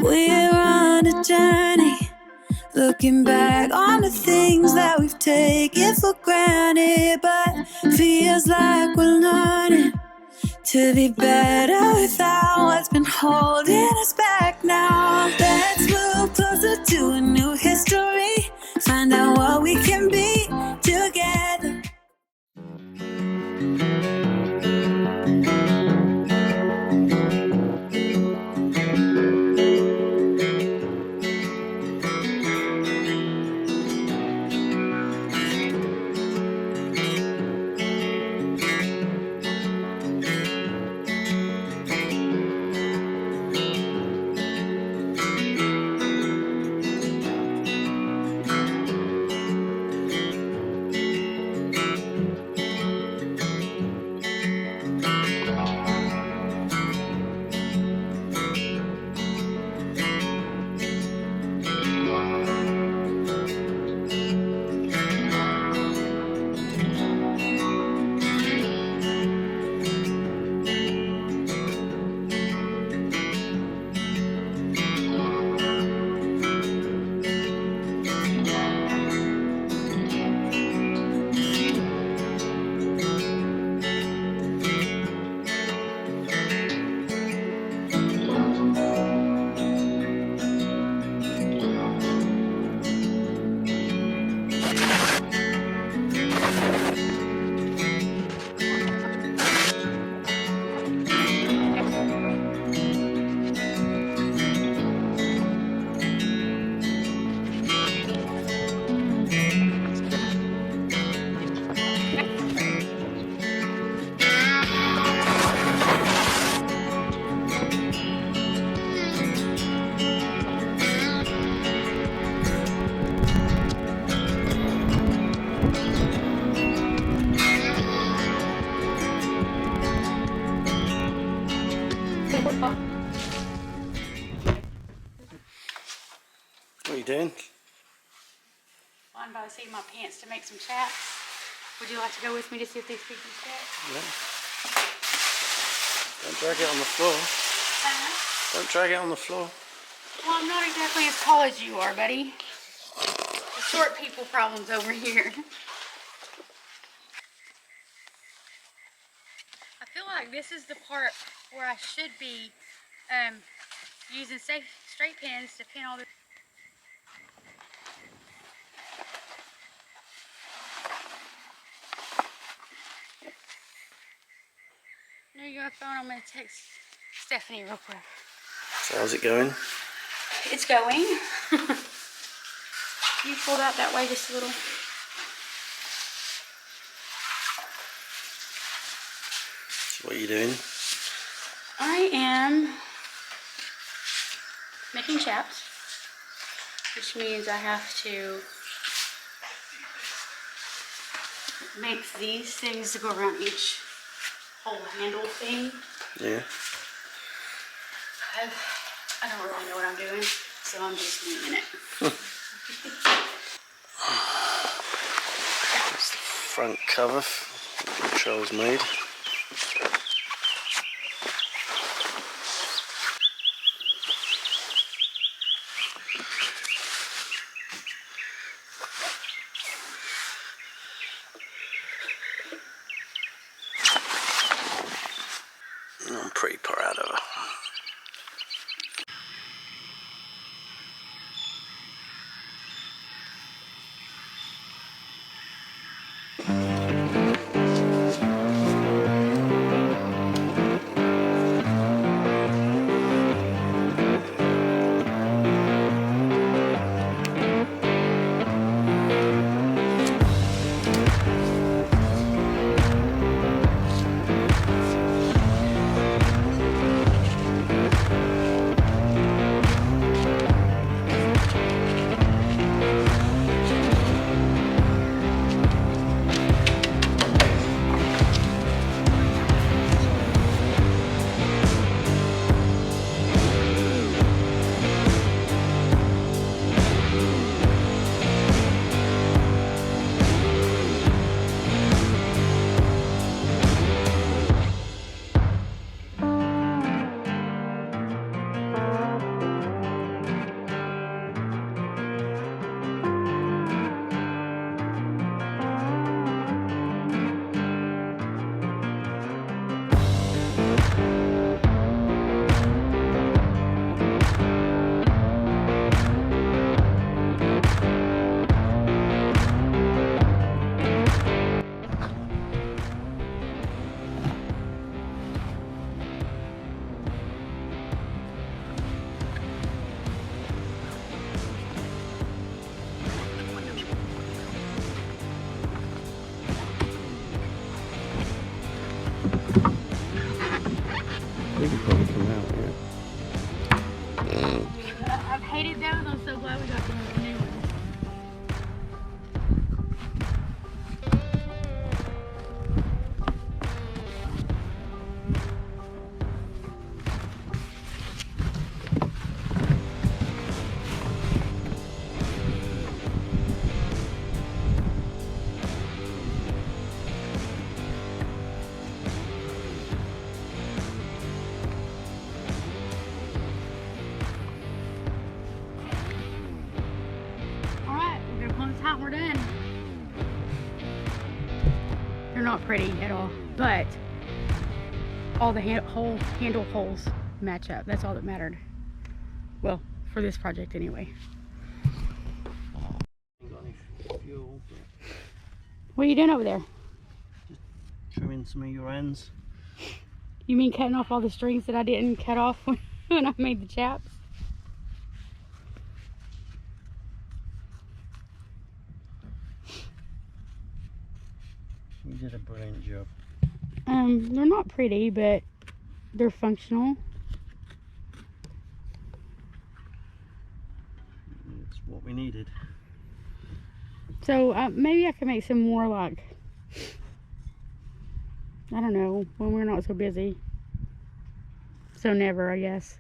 We're on a journey, looking back on the things that we've taken for granted, but feels like we're learning to be better without what's been holding us back now. Let's move closer to a new history, find out what we can be together. What are you doing? I'm about to save my pants to make some chaps. Would you like to go with me to see if they speak these chaps? No. Don't drag it on the floor. Don't drag it on the floor. Well, I'm not exactly as tall as you are, buddy. The short people problems over here. I feel like this is the part where I should be using straight pins to pin all the... There you go, phone. I'm going to text Stephanie real quick. So how's it going? It's going. You pulled out that way just a little. So what are you doing? I am making chaps, which means I have to make these things to go around each whole handle thing. Yeah. I don't really know what I'm doing, so I'm just winging it. That's the front cover that Charles made. I'm pretty proud of her. not pretty at all, but all the handle holes match up. That's all that mattered. Well, for this project anyway. What are you doing over there? Just trimming some of your ends. You mean cutting off all the strings that I didn't cut off when I made the chaps? You did a brilliant job. They're not pretty, but they're functional. It's what we needed. So maybe I can make some more, like, I don't know, when we're not so busy. So never, I guess.